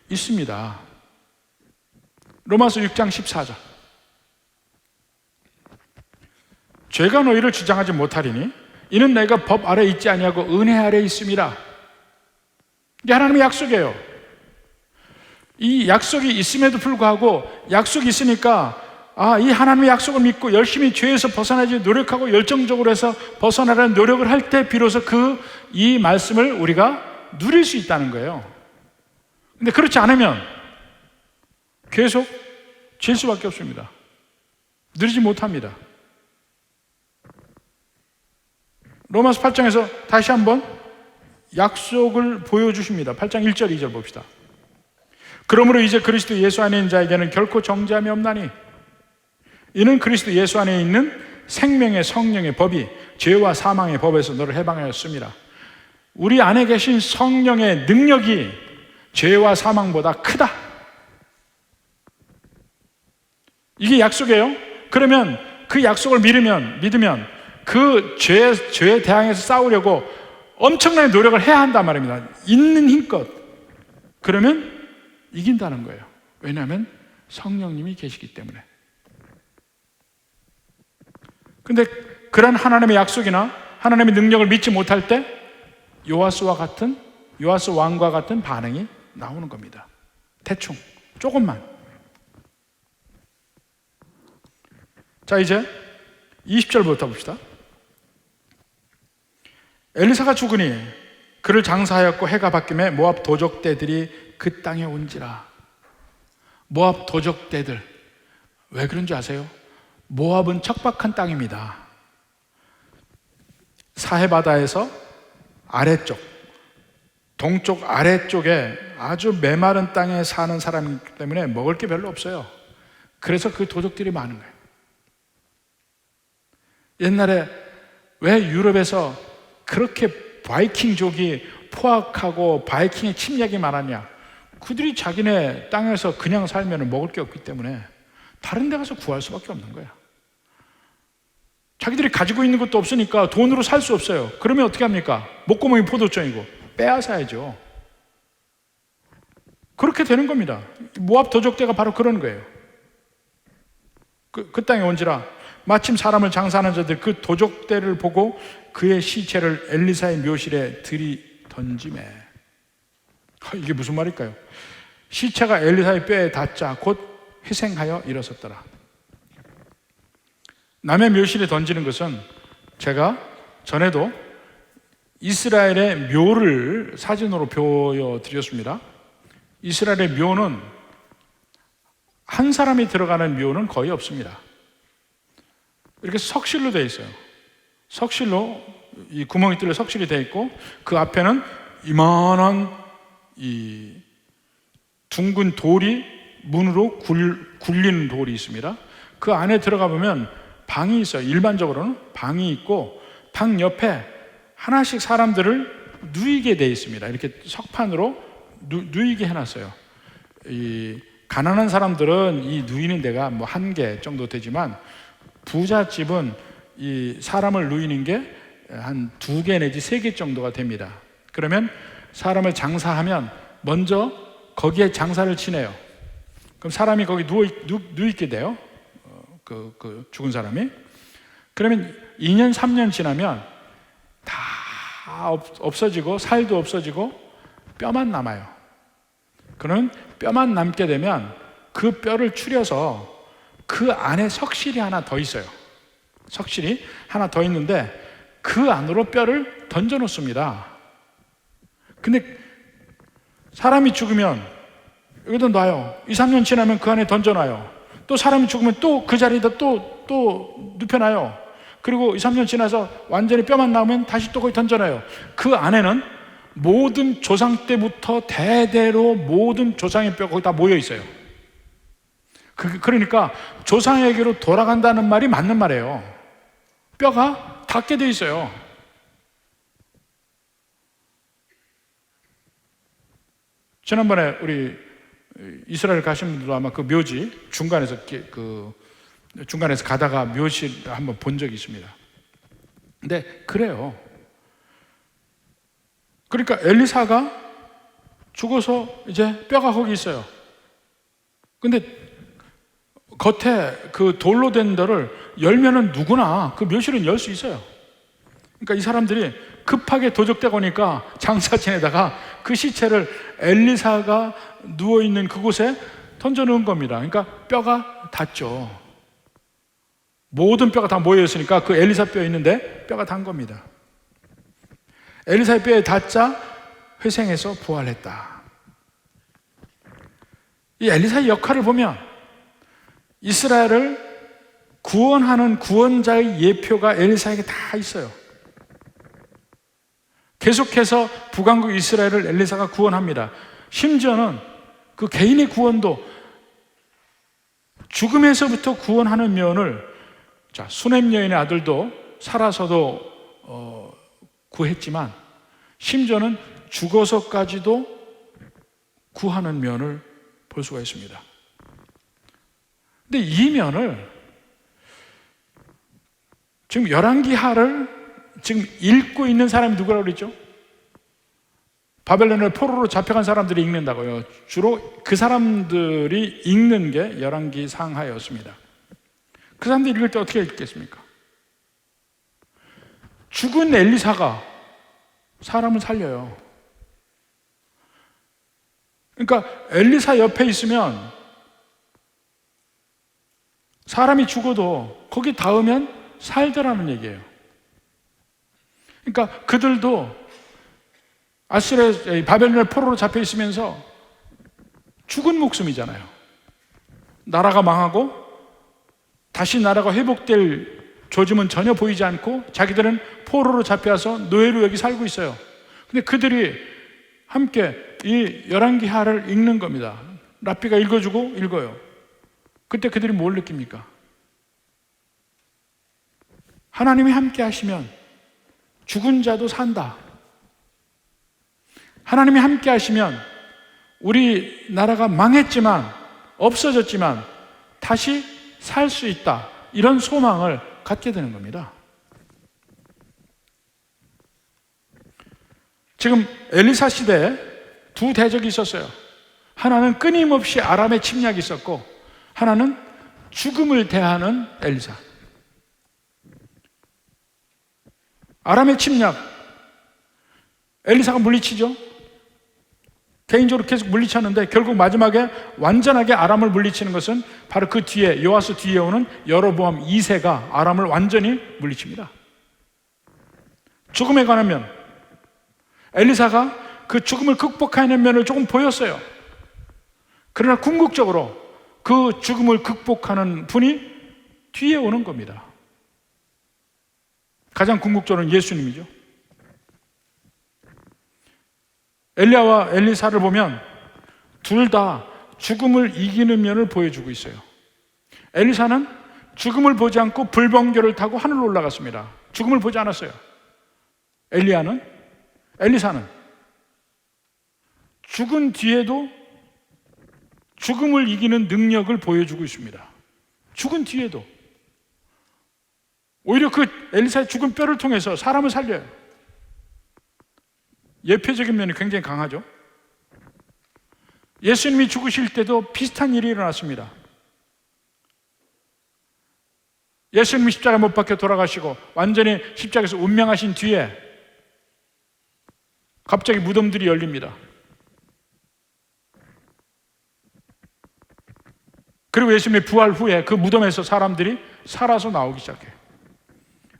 있습니다. 로마서 6장 14절. 죄가 너희를 주장하지 못하리니 이는 너희가 법 아래 있지 아니하고 은혜 아래 있음이라. 이게 하나님의 약속이에요. 이 약속이 있음에도 불구하고 약속이 있으니까 이 하나님의 약속을 믿고 열심히 죄에서 벗어나지 노력하고 열정적으로 해서 벗어나려는 노력을 할 때 비로소 이 말씀을 우리가 누릴 수 있다는 거예요. 근데 그렇지 않으면 계속 죄일 수밖에 없습니다. 누리지 못합니다. 로마서 8장에서 다시 한번 약속을 보여주십니다. 8장 1절 2절 봅시다. 그러므로 이제 그리스도 예수 안에 있는 자에게는 결코 정죄함이 없나니 이는 그리스도 예수 안에 있는 생명의 성령의 법이 죄와 사망의 법에서 너를 해방하였습니다. 우리 안에 계신 성령의 능력이 죄와 사망보다 크다. 이게 약속이에요. 그러면 그 약속을 믿으면 그 죄에 대항해서 싸우려고 엄청나게 노력을 해야 한단 말입니다. 있는 힘껏. 그러면 이긴다는 거예요. 왜냐하면 성령님이 계시기 때문에. 근데 그런 하나님의 약속이나 하나님의 능력을 믿지 못할 때 요아스 왕과 같은 반응이 나오는 겁니다. 대충 조금만. 자, 이제 20절부터 봅시다. 엘리사가 죽으니 그를 장사하였고 해가 바뀌매 모압 도적대들이 그 땅에 온지라. 모압 도적대들, 왜 그런 줄 아세요? 모압은 척박한 땅입니다. 사해바다에서 아래쪽, 동쪽 아래쪽에 아주 메마른 땅에 사는 사람이기 때문에 먹을 게 별로 없어요. 그래서 그 도적들이 많은 거예요. 옛날에 왜 유럽에서 그렇게 바이킹족이 포악하고 바이킹의 침략이 많았냐? 그들이 자기네 땅에서 그냥 살면 먹을 게 없기 때문에 다른 데 가서 구할 수밖에 없는 거야. 자기들이 가지고 있는 것도 없으니까 돈으로 살 수 없어요. 그러면 어떻게 합니까? 목구멍이 포도청이고 빼앗아야죠. 그렇게 되는 겁니다. 모압 도적대가 바로 그런 거예요. 그 땅에 온지라 마침 사람을 장사하는 자들 그 도적대를 보고 그의 시체를 엘리사의 묘실에 들이던지매. 이게 무슨 말일까요? 시체가 엘리사의 뼈에 닿자 곧 희생하여 일어섰더라. 남의 묘실에 던지는 것은 제가 전에도 이스라엘의 묘를 사진으로 보여드렸습니다. 이스라엘의 묘는 한 사람이 들어가는 묘는 거의 없습니다. 이렇게 석실로 되어 있어요. 석실로 이 구멍이 뚫려 석실이 되어 있고 그 앞에는 이만한 이 둥근 돌이 문으로 굴리는 돌이 있습니다. 그 안에 들어가 보면 방이 있어요. 일반적으로는 방이 있고 방 옆에 하나씩 사람들을 누이게 되어 있습니다. 이렇게 석판으로 누이게 해놨어요. 이 가난한 사람들은 이 누이는 데가 뭐 1개 정도 되지만 부잣집은 이 사람을 누이는 게 한 2개 내지 3개 정도가 됩니다. 그러면 사람을 장사하면 먼저 거기에 장사를 치네요. 그럼 사람이 거기 누이게 돼요. 그 죽은 사람이. 그러면 2년 3년 지나면 다 없어지고 살도 없어지고 뼈만 남아요. 그러면 뼈만 남게 되면 그 뼈를 추려서 그 안에 석실이 하나 더 있어요. 석실이 하나 더 있는데 그 안으로 뼈를 던져 놓습니다. 근데 사람이 죽으면 여기다 놔요. 2, 3년 지나면 그 안에 던져 놔요. 또 사람이 죽으면 또 그 자리에다 또 눕혀놔요. 그리고 2, 3년 지나서 완전히 뼈만 나오면 다시 또 거기 던져놔요. 그 안에는 모든 조상 때부터 대대로 모든 조상의 뼈가 거기 다 모여 있어요. 그러니까 조상에게로 돌아간다는 말이 맞는 말이에요. 뼈가 닿게 돼 있어요. 지난번에 우리 이스라엘 가신 분들도 아마 그 묘지 중간에서 가다가 묘지를 한번 본 적이 있습니다. 근데 그래요. 그러니까 엘리사가 죽어서 이제 뼈가 거기 있어요. 근데 겉에 그 돌로 된 데를 열면은 누구나 그 묘실은 열 수 있어요. 그러니까 이 사람들이 급하게 도적되고 오니까 장사 지내다가 그 시체를 엘리사가 누워있는 그곳에 던져놓은 겁니다. 그러니까 뼈가 닿죠. 모든 뼈가 다 모여있으니까 그 엘리사 뼈 있는데 뼈가 닿은 겁니다. 엘리사의 뼈에 닿자 회생해서 부활했다. 이 엘리사의 역할을 보면 이스라엘을 구원하는 구원자의 예표가 엘리사에게 다 있어요. 계속해서 북왕국 이스라엘을 엘리사가 구원합니다. 심지어는 그 개인의 구원도 죽음에서부터 구원하는 면을 수넴 여인의 아들도 살아서도 구했지만 심지어는 죽어서까지도 구하는 면을 볼 수가 있습니다. 근데 이 면을 지금 열왕기하를 지금 읽고 있는 사람이 누구라고 그랬죠? 바벨론의 포로로 잡혀간 사람들이 읽는다고요. 주로 그 사람들이 읽는 게 열왕기 상하였습니다. 그 사람들이 읽을 때 어떻게 읽겠습니까? 죽은 엘리사가 사람을 살려요. 그러니까 엘리사 옆에 있으면 사람이 죽어도 거기 닿으면 살더라는 얘기예요. 그러니까 그들도 바벨론의 포로로 잡혀 있으면서 죽은 목숨이잖아요. 나라가 망하고 다시 나라가 회복될 조짐은 전혀 보이지 않고 자기들은 포로로 잡혀서 노예로 여기 살고 있어요. 근데 그들이 함께 이 열왕기하를 읽는 겁니다. 랍비가 읽어주고 읽어요. 그때 그들이 뭘 느낍니까? 하나님이 함께 하시면 죽은 자도 산다. 하나님이 함께 하시면 우리 나라가 망했지만 없어졌지만 다시 살 수 있다. 이런 소망을 갖게 되는 겁니다. 지금 엘리사 시대에 두 대적이 있었어요. 하나는 끊임없이 아람의 침략이 있었고 하나는 죽음을 대하는 엘리사. 아람의 침략, 엘리사가 물리치죠. 개인적으로 계속 물리쳤는데 결국 마지막에 완전하게 아람을 물리치는 것은 바로 그 뒤에 요아스 뒤에 오는 여로보암 2세가 아람을 완전히 물리칩니다. 죽음에 관한 면, 엘리사가 그 죽음을 극복하는 면을 조금 보였어요. 그러나 궁극적으로 그 죽음을 극복하는 분이 뒤에 오는 겁니다. 가장 궁극적으로는 예수님이죠. 엘리야와 엘리사를 보면 둘 다 죽음을 이기는 면을 보여주고 있어요. 엘리사는 죽음을 보지 않고 불번개를 타고 하늘로 올라갔습니다. 죽음을 보지 않았어요. 엘리사는 죽은 뒤에도 죽음을 이기는 능력을 보여주고 있습니다. 죽은 뒤에도 오히려 그 엘리사의 죽은 뼈를 통해서 사람을 살려요. 예표적인 면이 굉장히 강하죠. 예수님이 죽으실 때도 비슷한 일이 일어났습니다. 예수님이 십자가에 못 박혀 돌아가시고 완전히 십자가에서 운명하신 뒤에 갑자기 무덤들이 열립니다. 그리고 예수님의 부활 후에 그 무덤에서 사람들이 살아서 나오기 시작해요.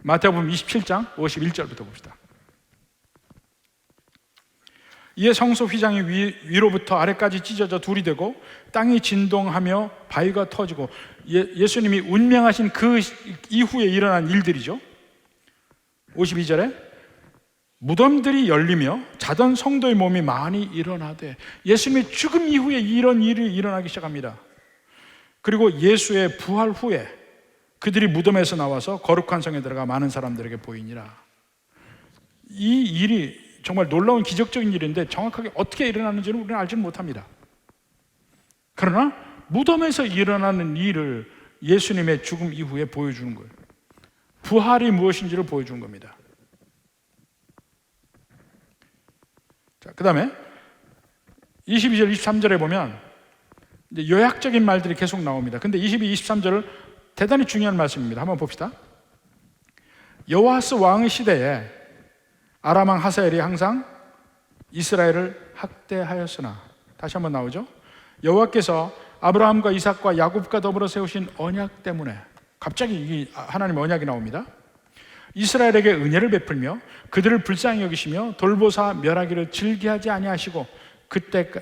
마태복음 27장 51절부터 봅시다. 이에 성소 휘장이 위로부터 아래까지 찢어져 둘이 되고 땅이 진동하며 바위가 터지고, 예수님이 운명하신 그 이후에 일어난 일들이죠. 52절에 무덤들이 열리며 자던 성도의 몸이 많이 일어나되, 예수님의 죽음 이후에 이런 일이 일어나기 시작합니다. 그리고 예수의 부활 후에 그들이 무덤에서 나와서 거룩한 성에 들어가 많은 사람들에게 보이니라. 이 일이 정말 놀라운 기적적인 일인데 정확하게 어떻게 일어나는지는 우리는 알지는 못합니다. 그러나 무덤에서 일어나는 일을 예수님의 죽음 이후에 보여주는 거예요. 부활이 무엇인지를 보여주는 겁니다. 자, 그 다음에 22절, 23절에 보면 이제 요약적인 말들이 계속 나옵니다. 근데 22, 23절을 대단히 중요한 말씀입니다. 한번 봅시다. 여호아스 왕의 시대에 아람 왕 하사엘이 항상 이스라엘을 학대하였으나, 다시 한번 나오죠. 여호와께서 아브라함과 이삭과 야곱과 더불어 세우신 언약 때문에, 갑자기 이 하나님의 언약이 나옵니다. 이스라엘에게 은혜를 베풀며 그들을 불쌍히 여기시며 돌보사 멸하기를 즐기하지 아니하시고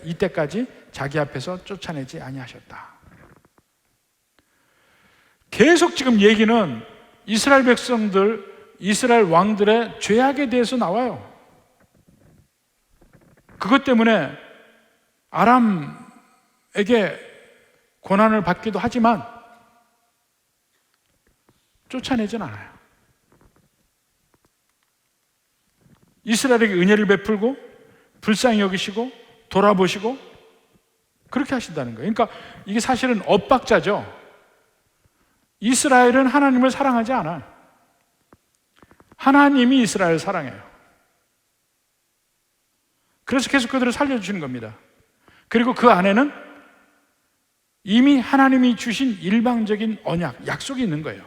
이때까지 자기 앞에서 쫓아내지 아니하셨다. 계속 지금 얘기는 이스라엘 백성들, 이스라엘 왕들의 죄악에 대해서 나와요. 그것 때문에 아람에게 고난을 받기도 하지만 쫓아내진 않아요. 이스라엘에게 은혜를 베풀고 불쌍히 여기시고 돌아보시고 그렇게 하신다는 거예요. 그러니까 이게 사실은 엇박자죠. 이스라엘은 하나님을 사랑하지 않아요. 하나님이 이스라엘을 사랑해요. 그래서 계속 그들을 살려주시는 겁니다. 그리고 그 안에는 이미 하나님이 주신 일방적인 언약, 약속이 있는 거예요.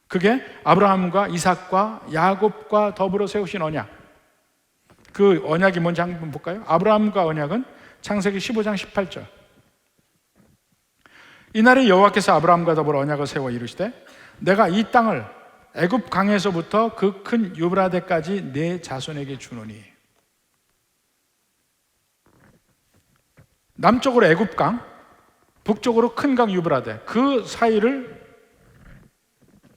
그게 아브라함과 이삭과 야곱과 더불어 세우신 언약. 그 언약이 뭔지 한번 볼까요? 아브라함과 언약은 창세기 15장 18절. 이날에 여호와께서 아브라함과 더불어 언약을 세워 이르시되 내가 이 땅을 애굽 강에서부터 그 큰 유브라데까지 내 자손에게 주노니. 남쪽으로 애굽 강, 북쪽으로 큰 강 유브라데, 그 사이를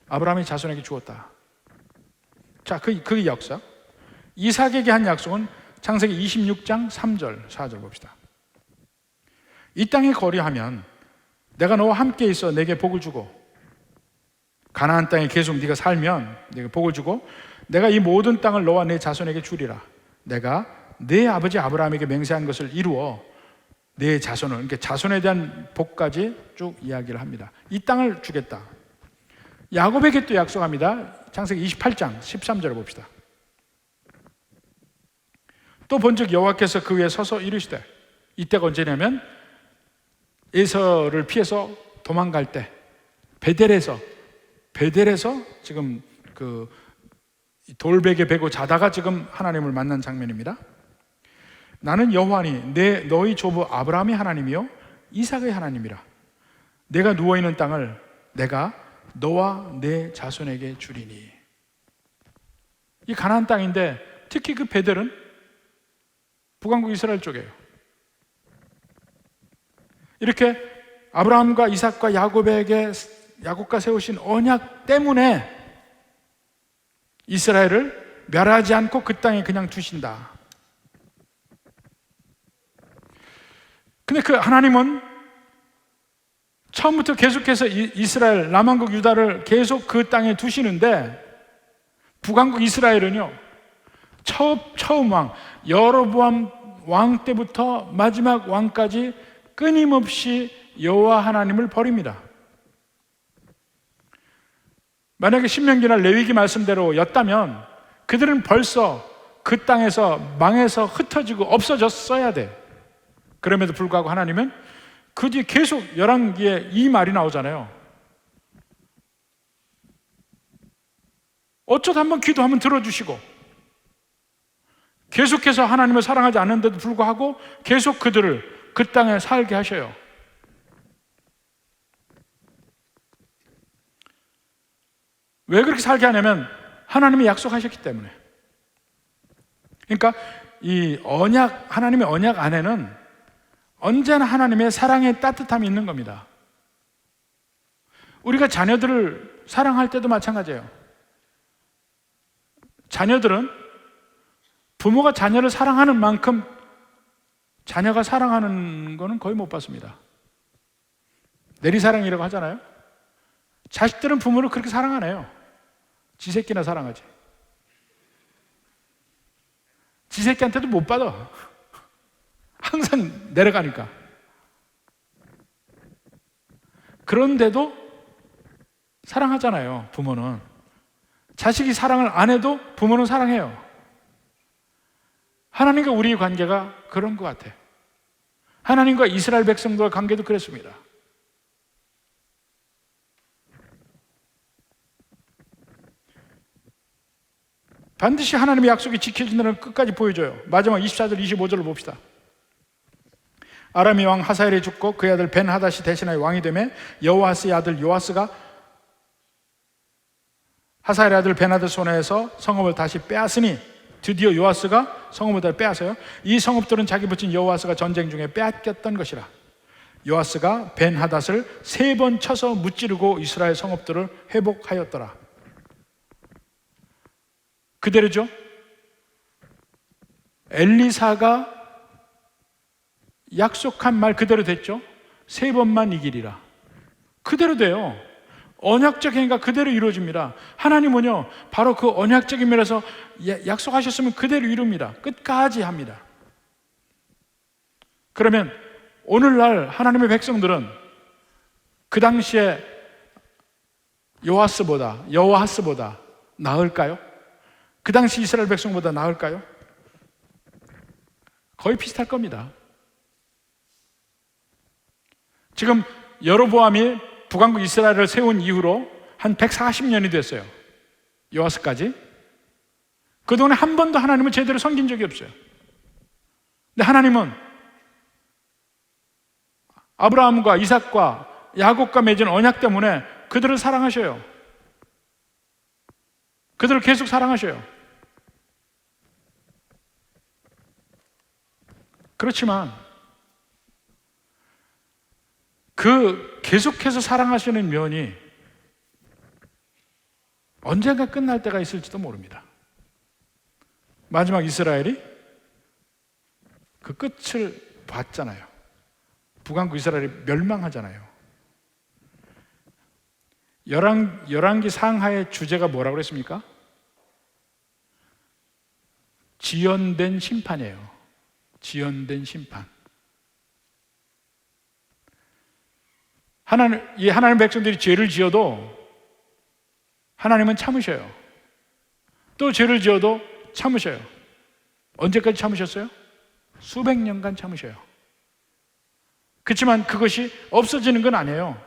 아브라함이 자손에게 주었다. 자, 그 역사. 이삭에게 한 약속은 창세기 26장 3절, 4절 봅시다. 이 땅에 거리하면 내가 너와 함께 있어 내게 복을 주고, 가나안 땅에 계속 네가 살면 내가 복을 주고, 내가 이 모든 땅을 너와 내 자손에게 주리라. 내가 내 아버지 아브라함에게 맹세한 것을 이루어 내 자손을, 그러니까 자손에 대한 복까지 쭉 이야기를 합니다. 이 땅을 주겠다. 야곱에게 또 약속합니다. 창세기 28장 13절을 봅시다. 또 본즉 여호와께서 그 위에 서서 이르시되, 이때가 언제냐면 에서를 피해서 도망갈 때 베델에서 지금 그 돌베개 베고 자다가 지금 하나님을 만난 장면입니다. 나는 여호와니 너희 조부 아브라함의 하나님이요 이삭의 하나님이라. 내가 누워있는 땅을 내가 너와 내 자손에게 주리니. 이 가나안 땅인데 특히 그 베델은 북왕국 이스라엘 쪽이에요. 이렇게 아브라함과 이삭과 야곱과 세우신 언약 때문에 이스라엘을 멸하지 않고 그 땅에 그냥 두신다. 근데 그 하나님은 처음부터 계속해서 이스라엘, 남왕국 유다를 계속 그 땅에 두시는데, 북왕국 이스라엘은요, 처음 왕, 여로보암 왕 때부터 마지막 왕까지 끊임없이 여호와 하나님을 버립니다. 만약에 신명기나 레위기 말씀대로였다면 그들은 벌써 그 땅에서 망해서 흩어지고 없어졌어야 돼. 그럼에도 불구하고 하나님은 그 뒤에 계속 열왕기에 이 말이 나오잖아요. 어쩌다 한번 기도하면 들어주시고, 계속해서 하나님을 사랑하지 않는데도 불구하고 계속 그들을 그 땅에 살게 하셔요. 왜 그렇게 살게 하냐면 하나님이 약속하셨기 때문에. 그러니까 이 언약, 하나님의 언약 안에는 언제나 하나님의 사랑의 따뜻함이 있는 겁니다. 우리가 자녀들을 사랑할 때도 마찬가지예요. 자녀들은 부모가 자녀를 사랑하는 만큼 자녀가 사랑하는 거는 거의 못 봤습니다. 내리사랑이라고 하잖아요. 자식들은 부모를 그렇게 사랑 안 해요. 지 새끼나 사랑하지. 지 새끼한테도 못 받아. 항상 내려가니까. 그런데도 사랑하잖아요, 부모는. 자식이 사랑을 안 해도 부모는 사랑해요. 하나님과 우리의 관계가 그런 것 같아요. 하나님과 이스라엘 백성들의 관계도 그랬습니다. 반드시 하나님의 약속이 지켜진다는 끝까지 보여줘요. 마지막 24절, 25절을 봅시다. 아람의 왕 하사엘이 죽고 그의 아들 벤하닷이 대신하여 왕이 되매 여호아스의 아들 요아스가 하사엘의 아들 벤하닷 손에서 성읍을 다시 빼앗으니, 드디어 요아스가 성읍을 다시 빼앗아요. 이 성읍들은 자기 부친 여호아스가 전쟁 중에 빼앗겼던 것이라. 요아스가 벤하닷을 3번 쳐서 무찌르고 이스라엘 성읍들을 회복하였더라. 그대로죠. 엘리사가 약속한 말 그대로 됐죠. 3번만 이기리라. 그대로 돼요. 언약적 행위가 그대로 이루어집니다. 하나님은요, 바로 그 언약적인 면에서 약속하셨으면 그대로 이룹니다. 끝까지 합니다. 그러면 오늘날 하나님의 백성들은 그 당시에 여호아스보다 나을까요? 그 당시 이스라엘 백성보다 나을까요? 거의 비슷할 겁니다. 지금 여로보암이 북왕국 이스라엘을 세운 이후로 한 140년이 됐어요. 요아스까지. 그동안에 한 번도 하나님을 제대로 섬긴 적이 없어요. 근데 하나님은 아브라함과 이삭과 야곱과 맺은 언약 때문에 그들을 사랑하셔요. 그들을 계속 사랑하셔요. 그렇지만 그 계속해서 사랑하시는 면이 언젠가 끝날 때가 있을지도 모릅니다. 마지막 이스라엘이 그 끝을 봤잖아요. 북왕국 이스라엘이 멸망하잖아요. 열왕기 상하의 주제가 뭐라고 그랬습니까? 지연된 심판이에요. 지연된 심판. 하나님 백성들이 죄를 지어도 하나님은 참으셔요. 또 죄를 지어도 참으셔요. 언제까지 참으셨어요? 수백 년간 참으셔요. 그렇지만 그것이 없어지는 건 아니에요.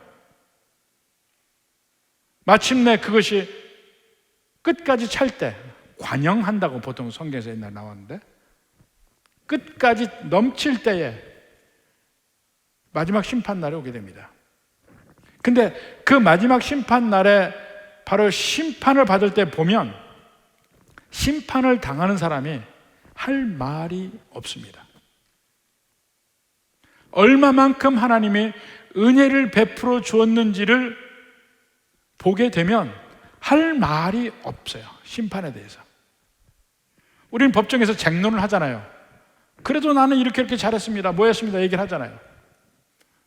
마침내 그것이 끝까지 찰 때, 관영한다고 보통 성경에서 옛날 나왔는데, 끝까지 넘칠 때에 마지막 심판 날에 오게 됩니다. 근데 그 마지막 심판 날에 바로 심판을 받을 때 보면 심판을 당하는 사람이 할 말이 없습니다. 얼마만큼 하나님이 은혜를 베풀어 주었는지를 보게 되면 할 말이 없어요. 심판에 대해서. 우리는 법정에서 쟁론을 하잖아요. 그래도 나는 이렇게 잘했습니다, 뭐 했습니다 얘기를 하잖아요.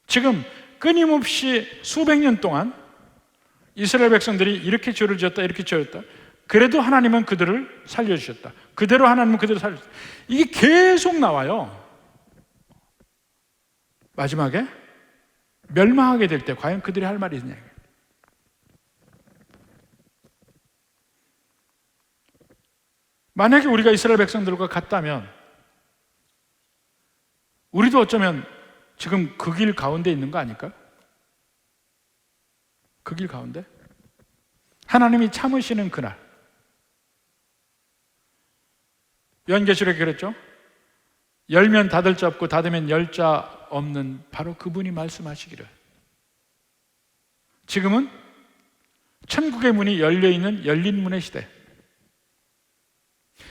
지금 끊임없이 수백 년 동안 이스라엘 백성들이 이렇게 죄를 지었다, 이렇게 지었다. 그래도 하나님은 그들을 살려주셨다. 그대로 하나님은 그들을 살려주셨다. 이게 계속 나와요. 마지막에 멸망하게 될 때 과연 그들이 할 말이 있냐. 만약에 우리가 이스라엘 백성들과 같다면 우리도 어쩌면 지금 그 길 가운데 있는 거 아닐까요? 그 길 가운데? 하나님이 참으시는 그날. 요한계시록에 그랬죠? 열면 닫을 자 없고 닫으면 열 자 없는 바로 그분이 말씀하시기를. 지금은 천국의 문이 열려있는 열린 문의 시대.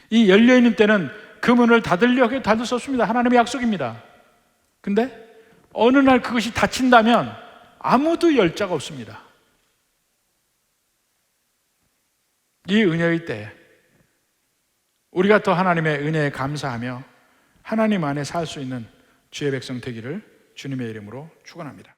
이 열려있는 때는 그 그 문을 닫으려고 해도 닫을 수 없습니다. 하나님의 약속입니다. 근데 어느 날 그것이 닫힌다면 아무도 열 자가 없습니다. 이 은혜의 때에 우리가 또 하나님의 은혜에 감사하며 하나님 안에 살 수 있는 주의 백성 되기를 주님의 이름으로 축원합니다.